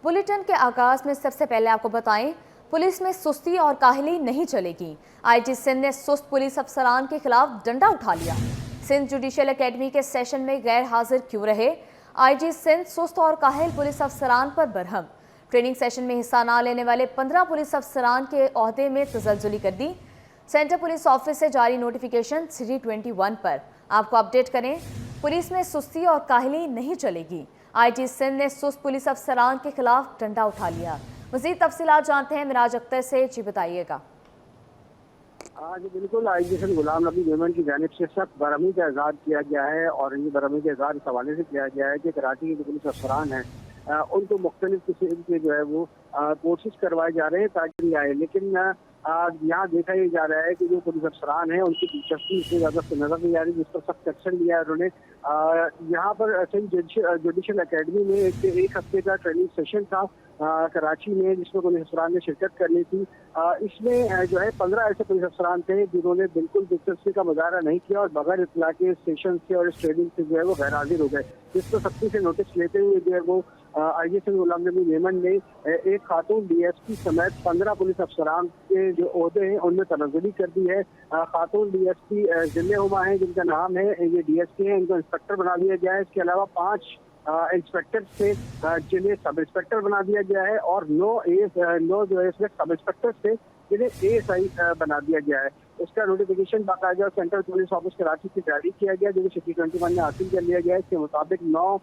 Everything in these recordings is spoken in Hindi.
बुलेटिन के आगाज में सबसे पहले आपको बताएं, पुलिस में सुस्ती और काहली नहीं चलेगी। आईजी सिंध ने सुस्त पुलिस अफसरान के खिलाफ डंडा उठा लिया। सिंध जुडिशियल एकेडमी के सेशन में गैर हाजिर क्यों रहे? आईजी सिंध सुस्त और काहिल पुलिस अफसरान पर बरहम। ट्रेनिंग सेशन में हिस्सा न लेने वाले 15 पुलिस अफसरान के ओहदे में तजल्जुली कर दी। सेंटर पुलिस ऑफिस से जारी नोटिफिकेशन 321 पर आपको अपडेट करें। पुलिस में सुस्ती और काहली नहीं चलेगी। आईजी सिंध ने सुस्त पुलिस अफसरान के खिलाफ डंडा उठा लिया। मजीद तफसीलात जानते हैं मिराज अख्तर से। जी बताइएगा। जी बिल्कुल, आईजी सिंध गुलाम नबी मेमन की जानिब से सख्त बरहमी का इजहार किया गया है और ये बरहमी का इजहार इस हवाले से किया गया है कि कराची के जो पुलिस अफसरान हैं उनको मुख्तलिफ किस्म के जो है वो कोर्सेज करवाए जा रहे हैं ताकि नहीं आए, लेकिन यहाँ देखा ये जा रहा है कि जो पुलिस अफसरान हैं उनकी दिलचस्पी इससे ज़्यादा नजर नहीं आ रही, जिस पर सख्त एक्शन लिया है उन्होंने। यहाँ पर सिंध जुडिशियल एकेडमी में एक हफ्ते का ट्रेनिंग सेशन था कराची में, जिसमें पुलिस अफसरान ने शिरकत करनी थी। इसमें जो है 15 ऐसे पुलिस अफसरान थे जिन्होंने बिल्कुल दिलचस्पी का मुजाहरा नहीं किया और बगैर इत्तला के स्टेशन से और इस ट्रेनिंग से जो है वो गैर हाजिर हो गए, जिस पर सख्ती से नोटिस लेते हुए जो है वो आईजी सिंध गुलाम नबी मेमन ने एक खातून डीएसपी समेत 15 पुलिस अफसरान के जो ओहदे हैं उनमें तनज़्ज़ुली कर दी है। खातून डीएसपी जिले हुमा है जिनका नाम है, ये डीएसपी है, इनको इंस्पेक्टर बना दिया गया है। इसके अलावा 5 इंस्पेक्टर से जिन्हें सब इंस्पेक्टर बना दिया गया है और 9 जो है इसमें सब इंस्पेक्टर से जिन्हें एएसआई बना दिया गया है। उसका नोटिफिकेशन बाकायदा सेंट्रल पुलिस ऑफिस कराची से जारी किया गया, जो कि 21 में हासिल कर लिया गया है। इसके मुताबिक 9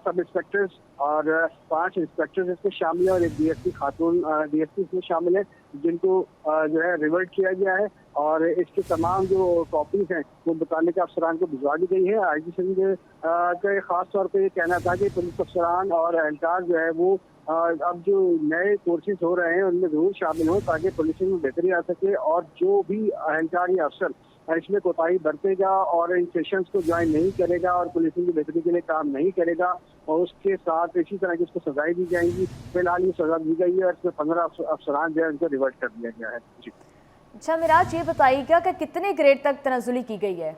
सब इंस्पेक्टर्स और 5 इंस्पेक्टर्स इसमें शामिल है और एक डीएसपी खातून डीएसपी इसमें शामिल है, जिनको जो है रिवर्ट किया गया है और इसके तमाम जो कॉपीज हैं वो मुतालिका अफसरान को भिजवा दी गई है। आईजी सिंध का खास तौर पर यह कहना था कि पुलिस अफसरान और एहलकार जो है वो अब जो नए कोर्सेज हो रहे हैं उनमें जरूर शामिल हो ताकि पुलिसिंग में बेहतरी आ सके और जो भी एहलकार या अफसर इसमें कोताही बरतेगा और इन सेशंस को ज्वाइन नहीं करेगा और पुलिसिंग की बेहतरी के लिए काम नहीं करेगा और उसके साथ इसी तरह की उसको सजाएं दी जाएंगी। फिलहाल ये सजा दी गई है और इसमें 15 अफसरान जो है उनको रिवर्ट कर दिया गया है। जी अच्छा मिराज, ये बताइएगा कि कितने ग्रेड तक तनज़्ज़ुली की गई है?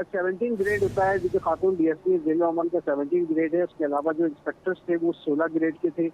17 ग्रेड होता है, जो खातून डीएसपी जिला अमन का 17 ग्रेड है। उसके अलावा जो इंस्पेक्टर्स थे वो 16 ग्रेड के थे,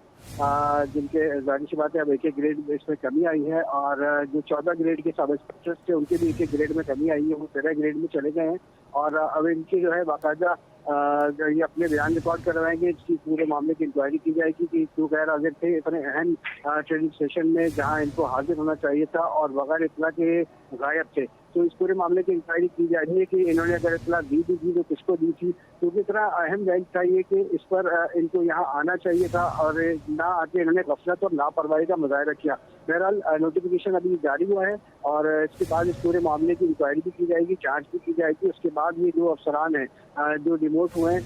जिनके जाहिर सी बात है अब एक ग्रेड इसमें कमी आई है और जो 14 ग्रेड के सब इंस्पेक्टर्स थे उनके भी एक ग्रेड में कमी आई है, वो 13 ग्रेड में चले गए हैं और अब इनके जो है बाकायदा ये अपने बयान रिकॉर्ड करवाएंगे। इसकी पूरे मामले की इंक्वायरी की जाएगी कि क्यों गैर हाजिर थे इतने अहम ट्रेनिंग सेशन में जहां इनको हाजिर होना चाहिए था और बगैर इत्तला के गायब थे। तो इस पूरे मामले की इंक्वायरी की जा रही है कि इन्होंने अगर इत्तला दी थी तो किसको दी थी, क्योंकि इतना अहम बेंच था ये कि इस पर इनको यहाँ आना चाहिए था और ना आके इन्होंने गफलत और लापरवाही का मुजाहरा किया। बहरहाल नोटिफिकेशन अभी जारी हुआ है और इसके बाद इस पूरे मामले की इंक्वायरी भी की जाएगी, जांच भी की जाएगी। उसके बाद ये जो अफसरान हैं जो डिमोट हुए हैं,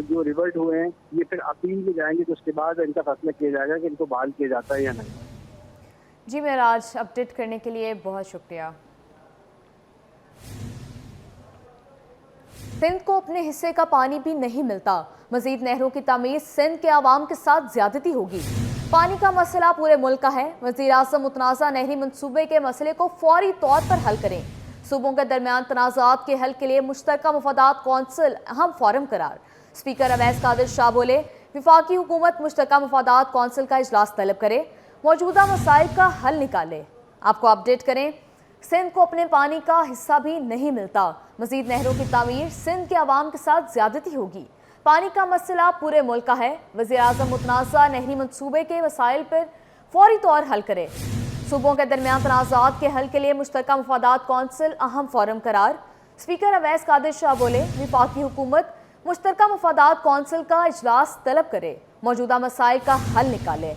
जो रिवर्ट हुए हैं, ये फिर अपील में जाएंगे तो उसके बाद इनका फैसला किया जाएगा कि इनको बहाल किया जाता है या नहीं। जी मिराज, अपडेट करने के लिए बहुत शुक्रिया। सिंध को अपने हिस्से का पानी भी नहीं मिलता। मजीद नहरों की तामीर सिंध के आवाम के साथ ज्यादती होगी। पानी का मसला पूरे मुल्क का है। वज़ीर आज़म मुतनाज़ा नहरी मंसूबे के मसले को फौरी तौर पर हल करें। सूबों के दरमियान तनाज़ात के हल के लिए मुश्तरका मफादात कौंसिल अहम फोरम करार। स्पीकर अवैस कादिर शाह बोले, विफाकी हुकूमत मुश्तरका मफादात कौंसिल का इजलास तलब करे, मौजूदा मसाइल का हल निकाले। आपको अपडेट करें, सिंध को अपने पानी का हिस्सा भी नहीं मिलता। मजीद नहरों की तामीर सिंध के अवाम के साथ ज्यादती होगी। पानी का मसला पूरे मुल्क का है। वज़ीर आज़म मुतनाज़ा नहरी मंसूबे के वसाइल पर फौरी तौर हल करे। सूबों के दरमियान तनाज़ात के हल के लिए मुश्तरका मफादात कौंसिल अहम फोरम करार। स्पीकर अवैस कादिर शाह बोले, विफाकी हुकूमत मुश्तरका मफादात कौंसिल का इजलास तलब करे, मौजूदा मसाइल का हल निकाले।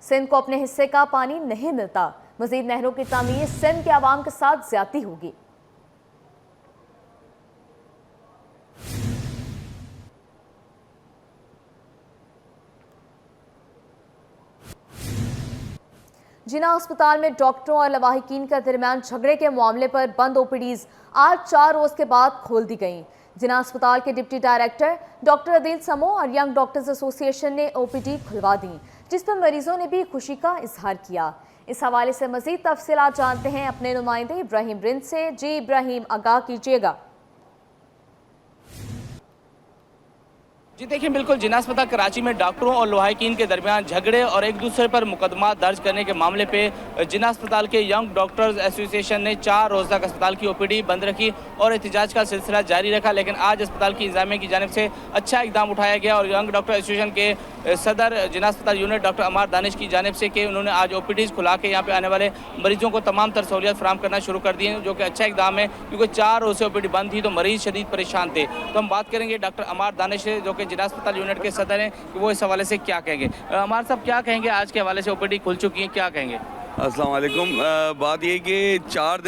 सिंध को अपने हिस्से का पानी नहीं मिलता। मजीद नहरों की तामीर सिंध के अवाम के साथ ज्यादती होगी। जिना अस्पताल में डॉक्टरों और लवाहिकीन के दरमियान झगड़े के मामले पर बंद ओपीडीज आज 4 रोज के बाद खोल दी गई। जिना अस्पताल के डिप्टी डायरेक्टर डॉक्टर अदील समो और यंग डॉक्टर्स एसोसिएशन ने ओपीडी खुलवा दी, जिस पर मरीजों ने भी खुशी का इजहार किया। इस हवाले से मजीद तफसीलात जानते हैं अपने नुमाइंदे इब्राहिम रिंद से। जी इब्राहिम, आगाह कीजिएगा। जी देखिए, बिल्कुल जिला अस्पताल कराची में डॉक्टरों और लोहाकीन के दरमियान झगड़े और एक दूसरे पर मुकदमा दर्ज करने के मामले पे जिला अस्पताल के यंग डॉक्टर्स एसोसिएशन ने 4 रोज़ तक अस्पताल की ओपीडी बंद रखी और एहतजाज का सिलसिला जारी रखा। लेकिन आज अस्पताल की इंतजामिया की जानिब से अच्छा इकदाम उठाया गया और यंग डॉक्टर एसोसिएशन के सदर जिला अस्पताल यूनिट डॉक्टर अमार दानिश की जानिब से कि उन्होंने आज ओपीडीज़ खुला के यहाँ पे आने वाले मरीजों को तमाम तर सहूलियत फराम करना शुरू कर दी है, जो कि अच्छा इकदाम है, क्योंकि 4 रोज़ से ओपीडी बंद थी तो मरीज शदीद परेशान थे। तो हम बात करेंगे डॉक्टर अमार दानिश से, जो कि जिला अस्पताल यूनिट के सदर हैं, कि वो इस हवाले से क्या कहेंगे। अमार साहब, क्या कहेंगे, आज के हवाले से ओपीडी खुल चुकी है, क्या कहेंगे? अस्सलाम वालेकुम। बात ये कि 4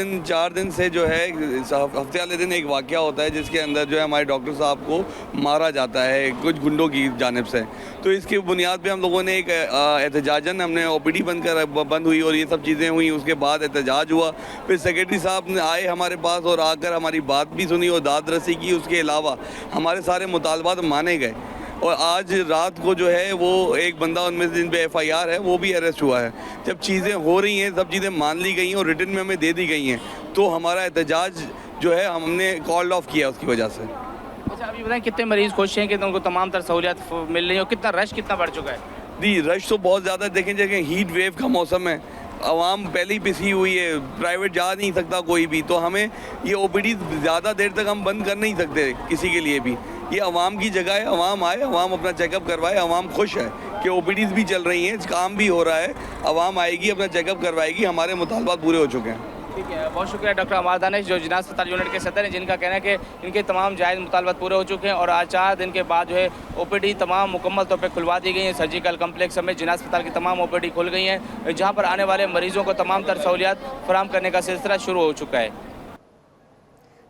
दिन से जो है हफ्ते वाले दिन एक वाक़या होता है जिसके अंदर जो है हमारे डॉक्टर साहब को मारा जाता है कुछ गुंडों की जानिब से। तो इसकी बुनियाद पे हम लोगों ने एक एहतजाजन हमने ओपीडी बंद हुई और ये सब चीज़ें हुई। उसके बाद एहतजाज हुआ, फिर सेक्रेटरी साहब आए हमारे पास और आकर हमारी बात भी सुनी और दाद रसी की। उसके अलावा हमारे सारे मुतालबात माने गए और आज रात को जो है वो एक बंदा उनमें से जिन पे FIR है वो भी अरेस्ट हुआ है। जब चीज़ें हो रही हैं, सब चीज़ें मान ली गई हैं और रिटर्न में हमें दे दी गई हैं, तो हमारा एहतजाज जो है हमने कॉल ऑफ किया उसकी वजह से। अच्छा, अभी बताएं कितने मरीज़ खुश हैं कि उनको तमाम तर सहूलियत मिल रही है और कितना रश कितना बढ़ चुका है? जी, रश तो बहुत ज़्यादा। देखें जगह हीट वेव का मौसम है, आवाम पहले ही पिसी हुई है, प्राइवेट जा नहीं सकता कोई भी, तो हमें ये ओपीडी ज़्यादा देर तक हम बंद कर नहीं सकते किसी के लिए भी। ये आवाम की जगह है, आवाम आए, आवाम अपना चेकअप करवाए। आवाम खुश है कि ओपीडीज़ भी चल रही हैं, काम भी हो रहा है, आवाम आएगी अपना चेकअप करवाएगी, हमारे मुतालबात पूरे हो चुके हैं। ठीक है, बहुत शुक्रिया डॉक्टर अमार दानिश, जो जिला अस्पताल यूनिट के सदर हैं, जिनका कहना है कि इनके तमाम जायज़ मुतालबात पूरे हो चुके हैं और आज 4 दिन के बाद जो है ओपीडी तमाम मुकम्मल तौर पर खुलवा दी गई है। सर्जिकल कम्प्लेक्स में जिला अस्पताल की तमाम ओपीडी खुल गई हैं, जहाँ पर आने वाले मरीजों को तमाम तर सहूलियत फराहम करने का सिलसिला शुरू हो चुका है।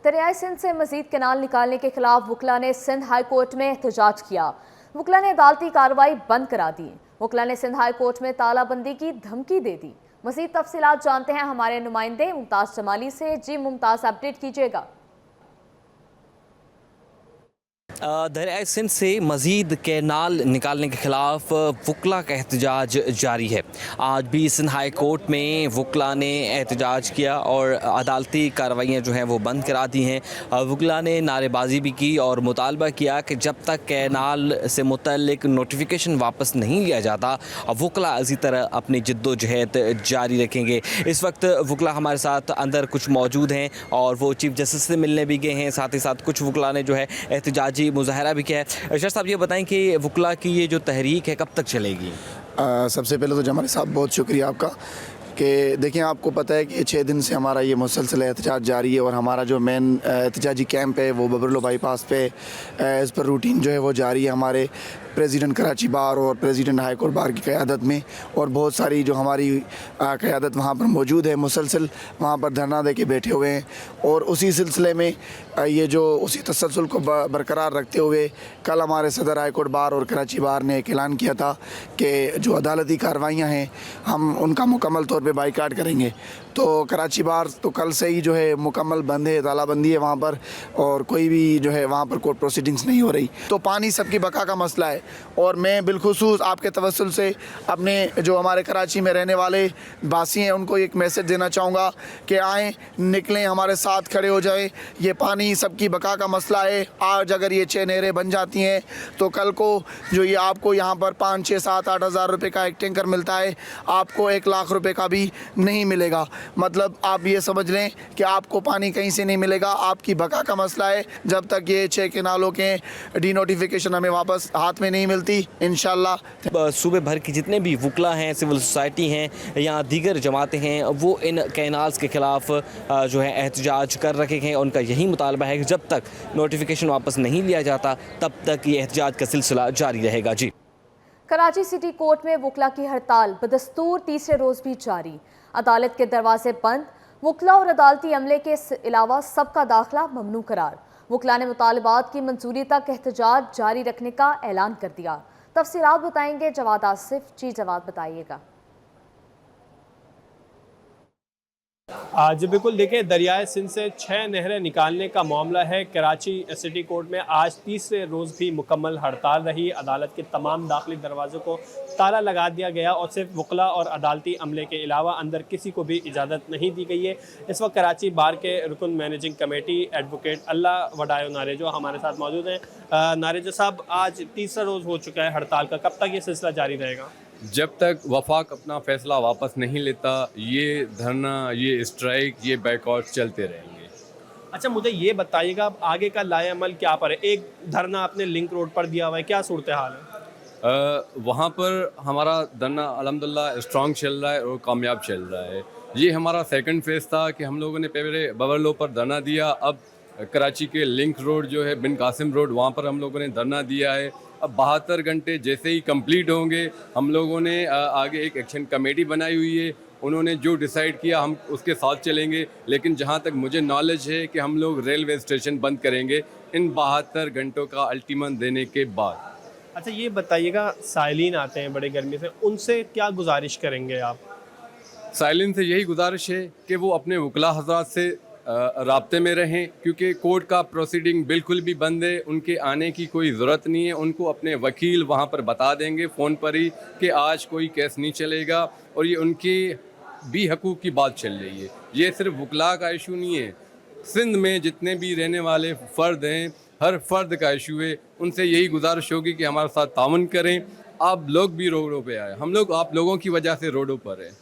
दरियाई सिंध से मजीद कैनाल निकालने के खिलाफ वकला ने सिंध हाई कोर्ट में एहतजाज किया। वकला ने अदालती कार्रवाई बंद करा दी। वकला ने सिंध हाई कोर्ट में तालाबंदी की धमकी दे दी। मजीद तफसीलात जानते हैं हमारे नुमाइंदे मुमताज़ जमाली से। जी मुमताज़, अपडेट कीजिएगा। दरियाई सिंध से मज़ीद कैनाल निकालने के ख़िलाफ़ वकला का एहतजाज जारी है। आज भी सिंध हाई कोर्ट में वकला ने एहतजाज किया और अदालती कार्रवाइयाँ जो हैं वो बंद करा दी हैं। वकला ने नारेबाजी भी की और मुतालबा किया कि जब तक कैनाल से मुतल्लिक नोटिफिकेशन वापस नहीं लिया जाता, वकला इसी तरह अपनी जद्दोजहद जारी रखेंगे। इस वक्त वकला हमारे साथ अंदर कुछ मौजूद हैं और वो चीफ जस्टिस से मिलने भी गए हैं। साथ ही साथ कुछ वकला ने जो है एहतजाजी मुजाहरा भी किया है। अशर साहब, ये बताएं कि वकला की ये जो तहरीक है कब तक चलेगी? सबसे पहले तो जमाली साहब बहुत शुक्रिया आपका कि देखें, आपको पता है कि 6 दिन से हमारा ये मुसलसल एहतजाज जारी है और हमारा जो मेन एहतजाजी कैंप है वो बबरलो बाईपास पे एज़ पर रूटीन जो है वो जारी है हमारे प्रेसिडेंट कराची बार और प्रेसिडेंट हाई कोर्ट बार की क़यादत में, और बहुत सारी जो हमारी क़यादत वहाँ पर मौजूद है, मुसलसल वहाँ पर धरना दे के बैठे हुए हैं। और उसी सिलसिले में ये जो उसी तसलसल को बरकरार रखते हुए कल हमारे सदर हाई कोर्ट बार और कराची बार ने एक ऐलान किया था कि जो अदालती कार्रवाइयाँ हैं हम उनका मुकम्मल तौर पे बाइकाट करेंगे। तो कराची बार तो कल से ही जो है मुकम्मल बंद है, तालाबंदी है वहाँ पर, और कोई भी जो है वहाँ पर कोर्ट प्रोसीडिंग्स नहीं हो रही। तो पानी सबकी बका का मसला है और मैं बिलखुसूस आपके तवस्सुल से अपने जो हमारे कराची में रहने वाले बासी हैं उनको एक मैसेज देना चाहूँगा कि आएँ, निकलें, हमारे साथ खड़े हो जाएँ। ये पानी सबकी बका का मसला है। आज अगर ये 6 नहरें बन जाती हैं तो कल को जो ये आपको यहाँ पर 5, 6, 7, 8 हज़ार रुपये का एक टैंकर मिलता है, आपको 1 लाख रुपये का भी नहीं मिलेगा। मतलब आप ये समझ लें कि आपको पानी कहीं से नहीं मिलेगा, आपकी बका का मसला है। जब तक ये 6 कैनालों के डीनोटिफिकेशन हमें वापस हाथ में नहीं मिलती, इंशाल्लाह सूबे भर की जितने भी वकला हैं, सिविल सोसाइटी हैं या दीगर जमातें हैं, वो इन कैनाल्स के ख़िलाफ़ जो है एहतजाज कर रखे हैं। उनका यही मुतालबा है कि जब तक नोटिफिकेशन वापस नहीं लिया जाता तब तक ये एहतजाज का सिलसिला जारी रहेगा। जी, कराची सिटी कोर्ट में वकला की हड़ताल बदस्तूर तीसरे रोज़ भी जारी। अदालत के दरवाजे बंद, वकला और अदालती अमले के अलावा सबका दाखिला ममनू करार। वकला ने मुतालबात की मंजूरी तक एहतजाज जारी रखने का ऐलान कर दिया। तफसीलात बताएंगे जवाद आसिफ। जी जवाद, बताइएगा। जी बिल्कुल, देखिए दरियाए सिंध से 6 नहरें निकालने का मामला है। कराची सिटी कोर्ट में आज तीसरे रोज़ भी मुकम्मल हड़ताल रही। अदालत के तमाम दाखिली दरवाज़ों को ताला लगा दिया गया और सिर्फ वकला और अदालती अमले के अलावा अंदर किसी को भी इजाज़त नहीं दी गई है। इस वक्त कराची बार के रुकन मैनेजिंग कमेटी एडवोकेट अल्लाह वडायो नारेजो हमारे साथ मौजूद हैं। नारेजो साहब, आज तीसरा रोज़ हो चुका है हड़ताल का, कब तक ये सिलसिला जारी रहेगा? जब तक वफाक अपना फैसला वापस नहीं लेता, ये धरना, ये स्ट्राइक, ये बैकआउट चलते रहेंगे। अच्छा, मुझे ये बताइएगा अब आगे का लाएअमल क्या पर है? एक धरना आपने लिंक रोड पर दिया हुआ है, क्या सूरत हाल है? वहाँ पर हमारा धरना अल्हम्दुलिल्लाह स्ट्रॉन्ग चल रहा है और कामयाब चल रहा है। ये हमारा सेकंड फेज़ था कि हम लोगों ने पहले बबरलो पर धरना दिया, अब कराची के लिंक रोड जो है बिन कासिम रोड, वहाँ पर हम लोगों ने धरना दिया है। अब 72 घंटे जैसे ही कंप्लीट होंगे, हम लोगों ने आगे एक एक्शन कमेटी बनाई हुई है, उन्होंने जो डिसाइड किया हम उसके साथ चलेंगे। लेकिन जहाँ तक मुझे नॉलेज है कि हम लोग रेलवे स्टेशन बंद करेंगे इन 72 घंटों का अल्टीमेटम देने के बाद। अच्छा, ये बताइएगा, साइलिन आते हैं बड़े गर्मी से, उनसे क्या गुजारिश करेंगे आप? साइलिन से यही गुजारिश है कि वो अपने वकला हजरात से राब्ते में रहें, क्योंकि कोर्ट का प्रोसीडिंग बिल्कुल भी बंद है, उनके आने की कोई ज़रूरत नहीं है। उनको अपने वकील वहाँ पर बता देंगे फ़ोन पर ही कि आज कोई केस नहीं चलेगा, और ये उनकी भी हकूक़ की बात चल रही है। ये सिर्फ वकला का इशू नहीं है, सिंध में जितने भी रहने वाले फ़र्द हैं, हर फर्द का इशू है। उनसे यही गुजारिश होगी कि हमारे साथ ताउन करें। आप लोग भी रोडों पे आए, हम लोग आप लोगों की वजह से रोडों पर हैं।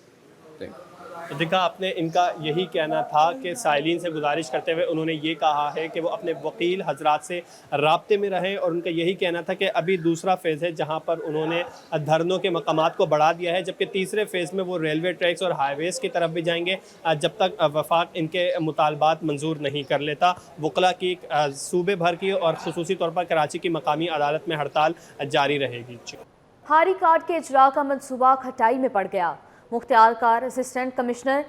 तो देखा आपने, इनका यही कहना था कि साइलिन से गुजारिश करते हुए उन्होंने ये कहा है कि वो अपने वकील हजरात से राब्ते में रहें, और उनका यही कहना था कि अभी दूसरा फ़ेज़ है जहां पर उन्होंने धरनों के मकामात को बढ़ा दिया है, जबकि तीसरे फ़ेज़ में वो रेलवे ट्रैक्स और हाईवेज़ की तरफ भी जाएंगे जब तक वफाक इनके मुतालबात मंजूर नहीं कर लेता। वकला की सूबे भर की और ख़ुसूसी तौर पर कराची की मकामी अदालत में हड़ताल जारी रहेगी। हारी कार्ड के इजरा का मनसूबा खटाई में पड़ गया। मुख्तियार कार असिस्टेंट कमिश्नर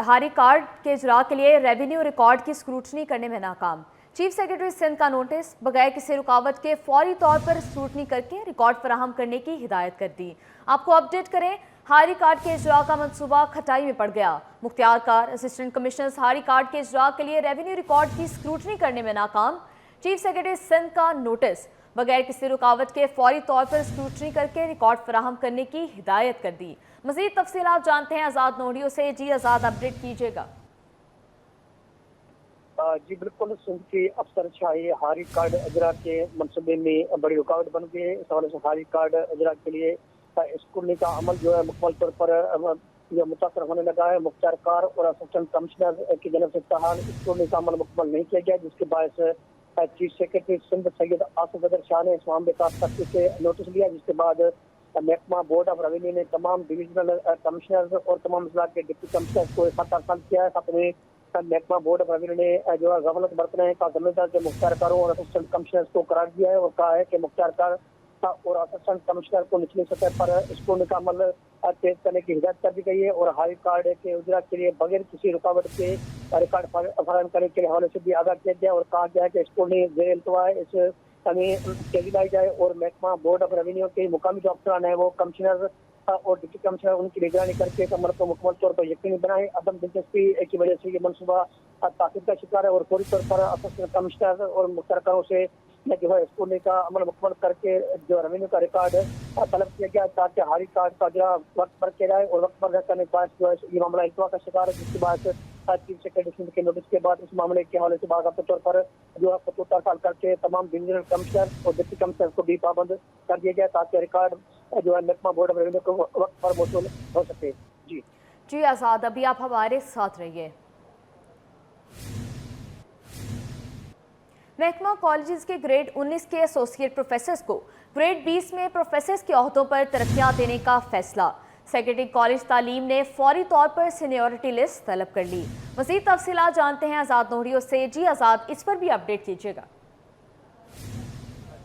हारी कार्ड के इजरा के लिए रेवेन्यू रिकॉर्ड की स्क्रूटनी करने में नाकाम। चीफ सेक्रेटरी सिंध का नोटिस बगैर किसी रुकावट के फौरी तौर पर स्क्रूटनी करके रिकॉर्ड फराहम करने की हिदायत कर दी। आपको अपडेट करें, हारी कार्ड के इजरा का मनसूबा खटाई में पड़ गया। मुख्तियार कार असिस्टेंट कमिश्नर हारी कार्ड के इजरा के लिए रेवेन्यू रिकॉर्ड की स्क्रूटनी करने में नाकाम। चीफ सेक्रेटरी सिंध का नोटिस बगैर किसी रुकावट के फौरी तौर पर स्क्रूटनी करके रिकॉर्ड फराहम करने की हिदायत कर दी। मज़ीद तफसीलात जानते हैं आज़ाद नोडियो से। जी आज़ाद, अपडेट कीजिएगा। जी बिल्कुल, सिंध की अफसर शाही हारी कार्ड अजरा के मनसूबे में बड़ी रुकावट बन गई है। इस हवाले से हारी कार्ड अजरा के लिए स्कूली का अमल जो है मुकम्मल तौर पर यह मुतासर होने लगा है। मुख्तार कार और असिस्टेंट कमिश्नर की जनब से फिलहाल स्कूली का अमल मुकम्मल नहीं किया गया, जिसके बायस चीफ सेक्रेटरी सिंध सैयद आसिफ अदर शाह ने इस मामले का सख्ती से नोटिस लिया, जिसके बाद महकमा बोर्ड ऑफ रेवेन्यू ने तमाम डिविजनल कमिश्नर और तमाम जिला के डिप्टी कमिश्नर को खत अर्सल किया है। अपने महकमा बोर्ड ऑफ रेवेन्यू ने जो है गवर्नमेंट बरतने का जिम्मेदार के मुख्तार कारों और असिस्टेंट कमिश्नर को करार दिया है, और कहा है कि मुख्तार कार और असिस्टेंट कमिश्नर को निचली सतह पर स्कूल का अमल तेज करने की हिदायत कर दी गई है, और हाई कार्ड के उजरा के लिए बगैर किसी रुकावट के रिकॉर्ड फराहम करने के हवाले से भी आगाह किया गया, और कहा गया है कि स्कूल ने जेर इल्तवा है इस तेजी लाई जाए, और महकमा बोर्ड ऑफ रेवेन्यू के मुकामी जो अफसरान है वो कमिश्नर और डिप्टी कमिश्नर उनकी निगरानी करके अमल को मुकम्मल तौर पर यकीनी बनाए। अदम दिलचस्पी की वजह से ये मनसूबा ताक़ीद का शिकार है, और फौरी तौर पर असिस्टेंट कमिश्नर और मुख्तारों से जो है स्कूल का अमल मुकम्मल करके जो रेवेन्यू का रिकॉर्ड तलब किया गया, ताकि हारी कार्ड का जो वक्त पर किया जाए, और वक्त पर करने के बाद जो है ये मामला इल्तवा का शिकार है, जिसके बाद चीफ सेक्रेटरी के नोटिस के बाद इस मामले के हवाले से बाकायदा तौर पर जो है खतूत अर्सल करके तमाम डिविजनल कमिश्नर और डिप्टी कमिश्नर को भी पाबंद कर दिया गया, ताकि रिकॉर्ड जो है महकमा बोर्ड ऑफ रेवेन्यू को वक्त पर मौसूल हो सके। जी आज़ाद, अभी आप हमारे साथ रहिए। महकमा कॉलेजेस के ग्रेड 19 के एसोसिएट प्रोफेसर्स को ग्रेड 20 में प्रोफेसर्स के ओहदों पर तरक्कियां देने का फैसला। सेक्रेटरी कॉलेज तालीम ने फौरी तौर पर सीनियरिटी लिस्ट तलब कर ली। मज़ीद तफसीलात जानते हैं आज़ाद नोडियो से। जी आज़ाद, इस पर भी अपडेट कीजिएगा।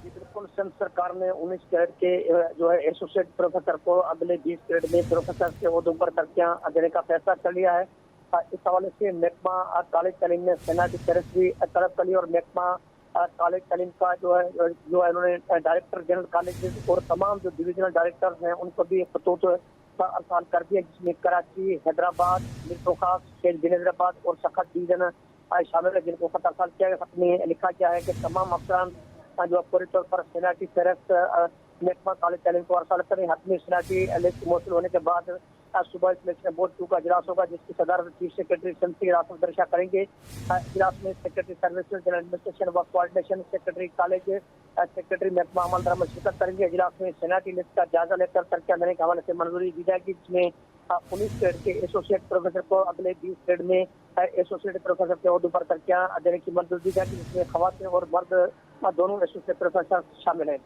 बिल्कुल, सिंध सरकार ने 19 ग्रेड के जो है एसोसिएट प्रोफेसर को अगले 20 ग्रेड में प्रोफेसर के ओहदों पर तरक्कियां देने का फैसला कर लिया है। इस हवाले से महकमा कॉलेज तालीम ने सेनेटरी क्लियरेंस भी तलब कर ली, और महकमा कॉलेज तालीम का जो है उन्होंने डायरेक्टर जनरल कॉलेज और तमाम जो डिविजनल डायरेक्टर हैं उनको भी खतूत अरसाल कर दिया, जिसमें कराची, हैदराबाद, मिर्तोखास, शेख हैदराबाद और सखत डिवीजन शामिल है, जिनको खत अरसाल किया गया। खत में लिखा गया है कि तमाम अफसरान जो फौरी तौर पर सेना की फेहरिस्त महकमा कॉलेज चैलेंज को अरसाल करें। हतमी सेना की लिस्ट मौसूल होने के बाद सुबह सिलेक्शन बोर्ड 2 का इजलास होगा, जिसकी सदारत चीफ सेक्रेटरी संसदीय रासफ दर्शा करेंगे। इजलास में सेक्रेटरी सर्विसेज, जनरल एडमिनिस्ट्रेशन व कोऑर्डिनेशन, सेक्रेटरी कॉलेज, सेक्रेटरी महकमा अमल दरामद शिरकत करेंगे। इजलास में सेना की लिस्ट का जायजा लेकर तरक्या देने के हवाले से मंजूरी दी जाएगी, जिसमें 19 ग्रेड के एसोसिएट प्रोफेसर को अगले 20 ग्रेड में एसोसिएट प्रोफेसर के ओहदे पर तरक्या देने की मंजूरी दी जाएगी, जिसमें खवातीन और मर्द दोनों एसोसिएट प्रोफेसर शामिल हैं।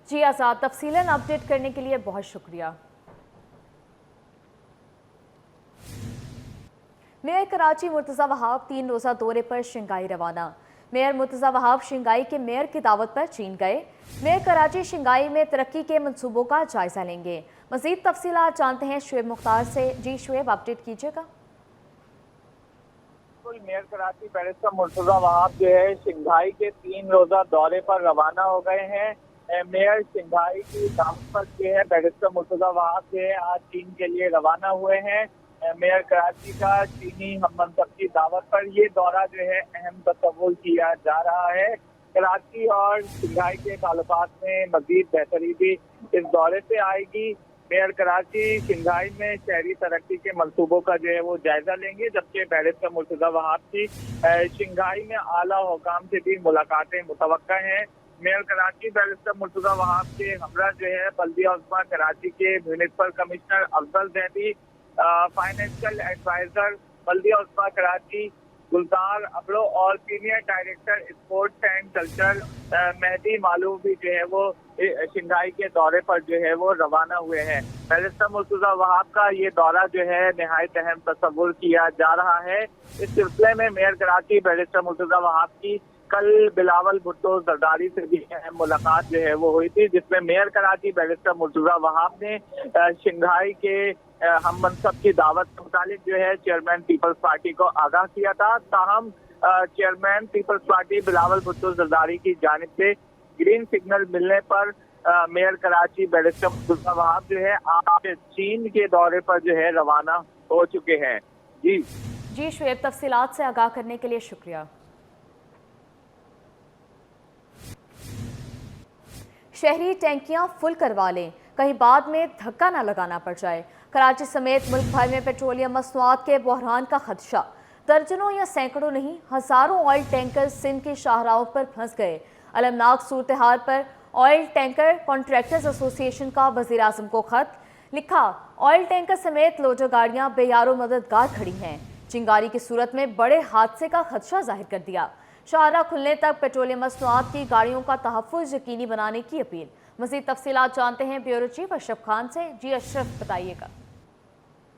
जी आज़ाद, तफसीलन अपडेट करने के लिए बहुत शुक्रिया। मेयर कराची मुर्तज़ा वहाब 3 रोज़ा दौरे पर शंघाई रवाना। मेयर मुर्तज़ा वहाब शंघाई के मेयर की दावत पर चीन गए। मेयर कराची शंघाई में तरक्की के मंसूबों का जायजा लेंगे। मज़ीद तफसीलात जानते हैं शुएब मुख्तार से। जी शुएब, अपडेट कीजिएगा। मेयर कराची बैरिस्टर मुर्तज़ा वहाब जो है शंघाई के 3 रोज़ा दौरे पर रवाना हो गए हैं। मेयर शंघाई की दावत पर जो है बैरिस्टर मुर्तज़ा वहाब जो है आज चीन के लिए रवाना हुए हैं। मेयर कराची का चीनी हममंसब की दावत पर ये दौरा जो है अहम तस्वुर किया जा रहा है। कराची और शंघाई के ताल्लुकात में मजीद बेहतरी भी इस दौरे से आएगी। मेयर कराची शंघाई में शहरी तरक्की के मंसूबों का जो है वो जायजा लेंगे, जबकि बैरिस्टर मुर्तज़ा वहाब की शंघाई में आला हुकाम से भी मुलाकातें मुतवक्का हैं। मेयर कराची बैरिस्टर मुर्तज़ा वहाब के हमरा जो है बल्दिया उस्मा कराची के municipal commissioner Afzal Zaidi, financial adviser बल्दिया उस्मा कराची गुलजार अबड़ो और senior director sports and culture Mehdi Maloom भी जो है वो शंघाई के दौरे पर जो है वो रवाना हुए हैं। बैरिस्टर मुर्तज़ा वहाब का ये दौरा जो है निहायत अहम तस्वुर किया जा रहा है। इस सिलसिले में मेयर कराची बैरिस्टर मुर्तज़ा वहाब की कल बिलावल भुट्टो जरदारी से भी अहम मुलाकात जो है वो हुई थी, जिसमें मेयर कराची बैरिस्टर मुर्तज़ा वहाब ने शंघाई के हम मनसब की दावत के मुतालिक जो है चेयरमैन पीपल्स पार्टी को आगाह किया था। ताहम चेयरमैन पीपल्स पार्टी बिलावल भुट्टो जरदारी की जानिब से ग्रीन सिग्नल मिलने पर मेयर कराची बैरिस्टर मुर्तज़ा वहाब जो है आज चीन के दौरे पर जो है रवाना हो चुके हैं। जी शुएब, तफसीलात से आगाह करने के लिए शुक्रिया। शहरी टैंकियां फुल करवा लें, कहीं बाद में धक्का न लगाना पड़ जाए। कराची समेत मुल्क भर में पेट्रोलियम मसनूआत के बहरान का खदशा। दर्जनों या सैकड़ों नहीं, हजारों ऑयल टैंकर सिंध की शाहराहों पर फंस गए। अलमनाक सूरत हाल पर ऑयल टैंकर कॉन्ट्रैक्टर्स एसोसिएशन का वज़ीर आज़म को खत लिखा। ऑयल टैंकर समेत लोडर गाड़ियां बेयारो मददगार खड़ी हैं। चिंगारी की सूरत में बड़े हादसे का खदशा जाहिर कर दिया। शाहराह खुलने तक पेट्रोलियम मसनूआत की गाड़ियों का तहफ़्फ़ुज़ यकीनी बनाने की अपील। मज़ीद तफसीलात जानते हैं ब्यूरो चीफ अशरफ खान से। जी अशरफ, बताइएगा।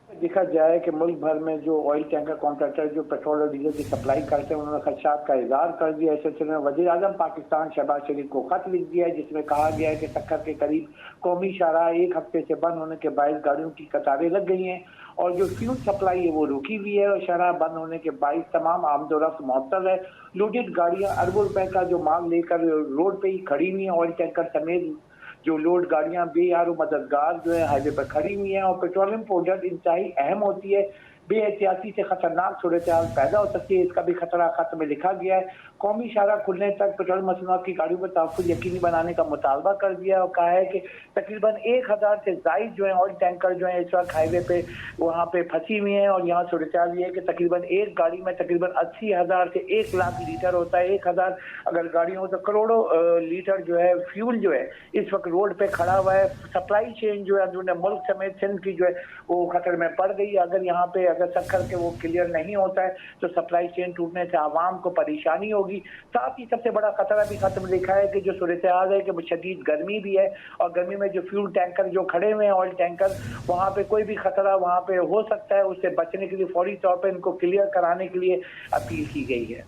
देखा जाए कि मुल्क भर में जो ऑयल टैंकर कॉन्ट्रैक्टर जो पेट्रोल और डीजल की सप्लाई करते हैं, उन्होंने खदशात का इज़हार कर दिया। इस सिलसिले में वज़ीर आज़म पाकिस्तान शहबाज शरीफ को खत लिख दिया है, जिसमें कहा गया है कि सक्कर के करीब कौमी शाहराह 1 हफ्ते से बंद होने के बायस गाड़ियों की कतारें लग गई हैं और जो फ्यूल सप्लाई है वो रुकी हुई है और शाहराह बंद होने के बायस तमाम आमदोरफ्त मुअत्तल है। लोडेड गाड़ियाँ अरबों रुपए का जो माल लेकर रोड पे ही खड़ी हुई हैं। ऑयल टैंकर समेत जो लोड गाड़ियां बेयारो मददगार जो है हाईवे पर खड़ी हुई हैं और पेट्रोलियम प्रोडक्ट इंतहाई अहम होती है। बेहतियाती से खतरनाक सूरत हाल पैदा हो सकती है, इसका भी खतरा खत में लिखा गया है। कौमी शाहराह खुलने तक पेट्रोल मसनूआत की गाड़ियों पर तहफ़्फ़ुज़ यकीनी बनाने का मुतालबा कर दिया और कहा है कि तकरीबन 1000 से ज़ायद जो है ऑयल टैंकर जो है इस वक्त हाईवे पे वहाँ पे फंसी हुई हैं और यहाँ सूरत हाल ये है कि तकरीबन एक गाड़ी में तकरीबन 80,000 से 1 लाख लीटर होता है। 1000 अगर गाड़ियों तो करोड़ों लीटर जो है फ्यूल जो है इस वक्त रोड पे खड़ा हुआ है। सप्लाई चेन जो है अंदरूनी मुल्क समेत सिंध की जो है वो खतरे में पड़ गई। अगर यहाँ पे अगर सक्कर के वो क्लियर नहीं होता है तो सप्लाई चेन टूटने से आवाम को परेशानी होगी। साथ ही सबसे बड़ा खतरा भी खत्म लिखा है कि जो सूरत हाल है कि शदीद गर्मी भी है और गर्मी में जो फ्यूल टैंकर जो खड़े हुए हैं ऑयल टैंकर, वहाँ पे कोई भी खतरा वहाँ पे हो सकता है। उससे बचने के लिए फौरी तौर पर इनको क्लियर कराने के लिए अपील की गई है।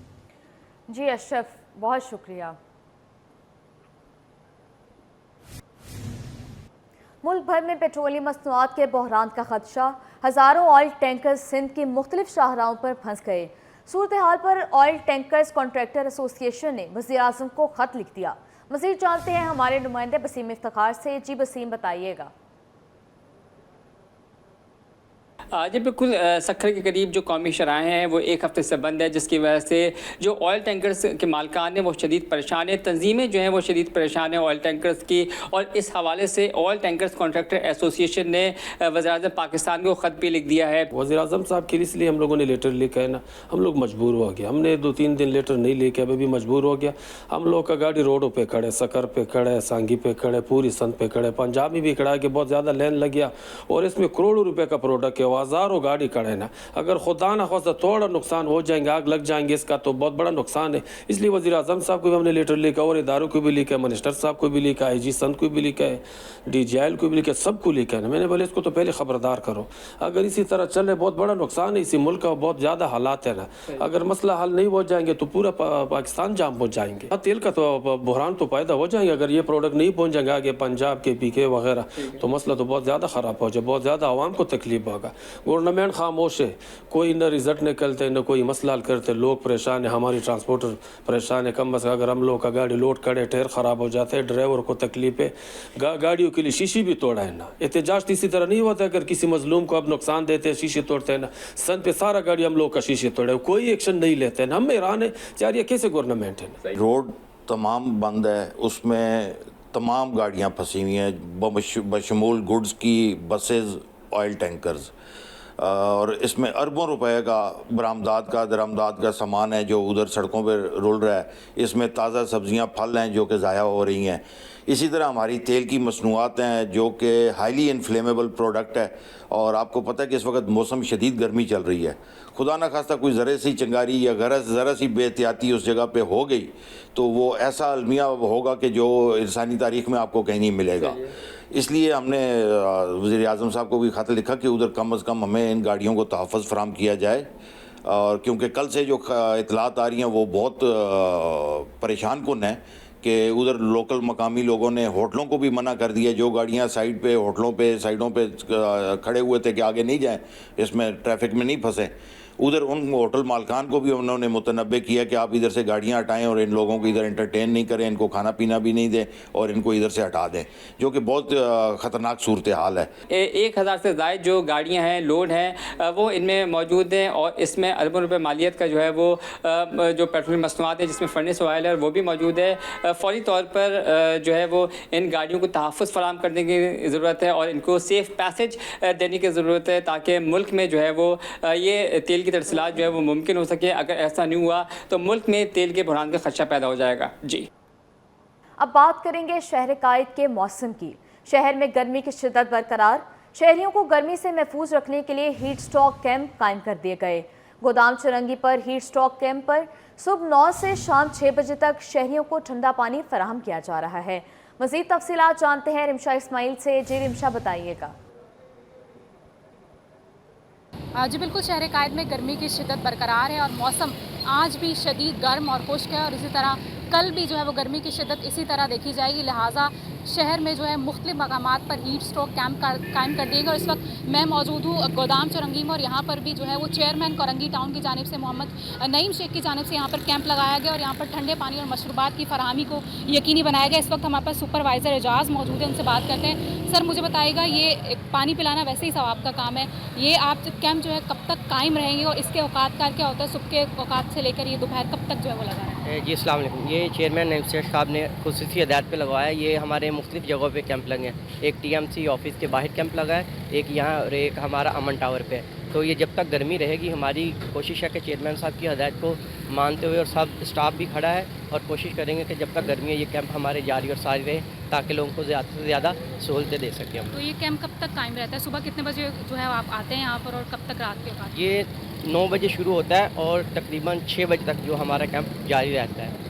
जी अशरफ, बहुत शुक्रिया। मुल्क भर में पेट्रोलियम मसनूआत के बहरान का खदशा। हज़ारों ऑयल टैंकर सिंध की मुख्तलिफ शाहराहों पर फंस गए। सूरत हाल पर ऑयल टैंकर्स कॉन्ट्रैक्टर एसोसिएशन ने वज़ीर आज़म को खत लिख दिया। मज़ीद जानते हैं हमारे नुमाइंदे बसीम इफ्तिखार से। जी बसीम, बताइएगा। जी बिल्कुल, सक्खर के करीब जो कौमी शराहें हैं वो एक हफ्ते से बंद है, जिसकी वजह से जो ऑयल टैंकर्स के मालिकान हैं वो शदीद परेशान हैं, तंजीमें जो हैं वो शदीद परेशान हैं ऑयल टैंकर्स की। और इस हवाले से ऑयल टैंकर्स कॉन्ट्रैक्टर एसोसिएशन ने वज़ीर-ए-आज़म पाकिस्तान को ख़त भी लिख दिया है। वज़ीर-ए-आज़म साहब के लिए इसलिए हम लोगों ने लेटर लिखा है ना, हम लोग मजबूर हो गए। हमने 2-3 दिन लेटर नहीं लेके अभी भी मजबूर हो गया। हम लोग का गाड़ी रोडों पे खड़े, सक्खर पे खड़े, सांगी पे खड़े, पूरी संत पे खड़े, पंजाब में भी खड़ा है कि बहुत ज़्यादा लाइन लग गया और इसमें करोड़ों रुपए का प्रोडक्ट है, हज़ारों गाड़ी खड़े ना। अगर खुदा ना खास्ता थोड़ा नुकसान हो जाएंगे, आग लग जाएंगे, इसका तो बहुत बड़ा नुकसान है। इसलिए वज़ीर-ए-आज़म साहब को भी हमने लेटर लिखा और इदारों को भी लिखा है, मिनिस्टर साहब को भी लिखा है, IG संत को भी लिखा है, DGIL को भी लिखा है, सबको लिखा है ना। मैंने बोले इसको तो पहले खबरदार करो, अगर इसी तरह चले बहुत बड़ा नुकसान है, इसी मुल्क का बहुत ज़्यादा हालात है ना। अगर मसला हल नहीं हो जाएंगे तो पूरा पाकिस्तान जाम हो जाएंगे। तेल का तो बहरान तो पैदा हो जाएंगे अगर ये प्रोडक्ट नहीं पहुँच जाएंगे आगे पंजाब के PK वगैरह, तो मसला तो बहुत ज़्यादा ख़राब हो जाए, बहुत ज़्यादा आवाम को तकलीफ होगा। गवर्नमेंट खामोश है, कोई न रिजल्ट निकलते न कोई मसला हल करते, लोग परेशान है, हमारी ट्रांसपोर्टर परेशान है। कम अज़ अगर हम लोग का गाड़ी लोड करे, टायर ख़राब हो जाते हैं, ड्राइवर को तकलीफ है, गाड़ियों के लिए शीशी भी तोड़ा है ना। एहतजाज इसी तरह नहीं होता, अगर किसी मजलूम को अब नुकसान देते हैं, शीशे तोड़ते हैं ना। सन पे सारा गाड़ी हम लोग का शीशे तोड़े, कोई एक्शन नहीं लेते हैं। हम हैरान है यार, ये कैसे गवर्नमेंट है। रोड तमाम बंद है, उसमें तमाम गाड़ियाँ फंसी हुई हैं, बशमूल गुड्स की, बसेस, ऑयल टैंकर्स, और इसमें अरबों रुपए का बरामदात का दरामदात का सामान है जो उधर सड़कों पर रुल रहा है। इसमें ताज़ा सब्ज़ियाँ, फल हैं जो कि ज़ाया हो रही हैं। इसी तरह हमारी तेल की मसनूआत हैं जो कि हाईली इन्फ्लेमेबल प्रोडक्ट है, और आपको पता है कि इस वक्त मौसम शदीद गर्मी चल रही है। खुदा न खास्ता कोई ज़रा सी चिंगारी या ज़रा सी बेहतियाती उस जगह पे हो गई तो वो ऐसा अलमिया होगा कि जो इंसानी तारीख़ में आपको कहीं नहीं मिलेगा। इसलिए हमने वज़ीर-ए-आज़म साहब को भी खत लिखा कि उधर कम अज़ कम हमें इन गाड़ियों को तहफ़्फ़ुज़ फराहम किया जाए, और क्योंकि कल से जो इतलात आ रही हैं वो बहुत परेशान कुन है कि उधर लोकल मकामी लोगों ने होटलों को भी मना कर दिया। जो गाड़ियां साइड पे, होटलों पे, साइडों पे खड़े हुए थे कि आगे नहीं जाएं, इसमें ट्रैफिक में नहीं फंसे, उधर उन होटल मालकान को भी उन्होंने मुतनब्बे किया कि आप इधर से गाड़ियां हटाएं और इन लोगों को इधर एंटरटेन नहीं करें, इनको खाना पीना भी नहीं दें और इनको इधर से हटा दें, जो कि बहुत ख़तरनाक सूरत हाल है। 1000 से ज़ायद जो गाड़ियां हैं, लोड हैं, वो इनमें मौजूद हैं और इसमें अरबों रुपए मालियत का जो है वो जो पेट्रोल मसनूआत है जिसमें फर्नेस ऑयल है वो भी मौजूद है। फौरी तौर पर जो है वो इन गाड़ियों को तहफ़्फ़ुज़ फराहम करने की ज़रूरत है और इनको सेफ़ पैसेज देने की ज़रूरत है ताकि मुल्क में जो है वो ये तेल की तरसीलात जो है वो मुमकिन हो सके। अगर ऐसा नहीं हुआ तो मुल्क में तेल के बहरान का खदशा पैदा हो जाएगा। जी, अब बात करेंगे शहर कायद के मौसम की। शहर में गर्मी की शिद्दत बरकरार, शहरियों को गर्मी से महफूज रखने के लिए हीट स्टॉक कैंप कायम कर दिए गए। गोदाम चरंगी पर हीट स्टॉक कैंप पर सुबह 9 से शाम 6 बजे तक शहरियों को ठंडा पानी फराहम किया जा रहा है। मज़ीद तफसीलात जानते हैं रिमशा इस्माइल से। जी रिमशा, बताइएगा। जी बिल्कुल, शहर कायद में गर्मी की शिद्दत बरकरार है और मौसम आज भी शदीद गर्म और खुश्क है और इसी तरह कल भी जो है वो गर्मी की शिद्दत इसी तरह देखी जाएगी। लिहाजा शहर में जो है मुख्तलिफ मकामात पर हीट स्ट्रोक कैंप कायम कर दिए गए। और इस वक्त मैं मौजूद हूँ गोदाम चौरंगी में और यहाँ पर भी जो है वो चेयरमैन कोरंगी टाउन की जानिब से मोहम्मद नईम शेख की जानिब से यहाँ पर कैंप लगाया गया और यहाँ पर ठंडे पानी और मशरूबात की फराहमी को यकीनी बनाया गया। इस वक्त हमारे पास सुपरवाइज़र एजाज मौजूद है, उनसे बात करते हैं। सर, मुझे बताइएगा, ये पानी पिलाना वैसे ही सवाब का काम है, ये आप कैंप जो है कब तक कायम रहेंगे और इसके औकात का क्या होता है? सुबह के औकात से लेकर ये दोपहर कब तक जो है वो लगा है? जी अस्सलाम वालेकुम। ये चेयरमैन नईम शेख साहब ने खुसूसी हदायत पे लगवाया है। ये हमारे मुख्तलिफ जगहों पे कैंप लगे हैं। एक TMC ऑफिस के बाहर कैंप लगा है, एक यहाँ और एक हमारा अमन टावर पे। तो ये जब तक गर्मी रहेगी हमारी कोशिश है कि चेयरमैन साहब की हदायत को मानते हुए और सब स्टाफ भी खड़ा है और कोशिश करेंगे कि जब तक गर्मी है ये कैंप हमारे जारी और सारी रहे ताकि लोगों को ज़्यादा से ज़्यादा सहूलतें दे सकें हम। तो ये कैंप कब तक कायम रहता है? सुबह कितने बजे जो है आप आते हैं यहाँ पर और कब तक रात के औकात? ये 9 बजे शुरू होता है और तकरीबन 6 बजे तक जो हमारा कैंप जारी रहता है।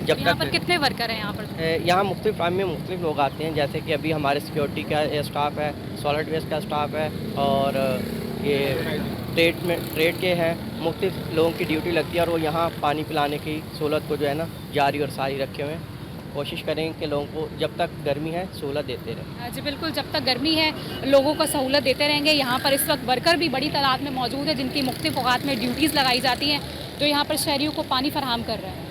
जब यहाँ तक पर कितने वर्कर हैं यहाँ पर? यहाँ मुख्तलिफ टाइम में मुख्तलिफ लोग आते हैं, जैसे कि अभी हमारे सिक्योरिटी का स्टाफ है, सॉलिड वेस्ट का स्टाफ है और ये ट्रेड के हैं। मुख्तलिफ लोगों की ड्यूटी लगती है और वो यहाँ पानी पिलाने की सहूलत को जो है ना जारी और सारी रखे हुए हैं। कोशिश करेंगे कि लोगों को जब तक गर्मी है सहूलत देते रहें। जी बिल्कुल, जब तक गर्मी है लोगों को सहूलत देते रहेंगे। यहाँ पर इस वक्त वर्कर भी बड़ी तादाद में मौजूद है जिनकी मुख्तलिफ औकात में ड्यूटीज़ लगाई जाती हैं जो यहाँ पर शहरियों को पानी फराहम कर रहे हैं।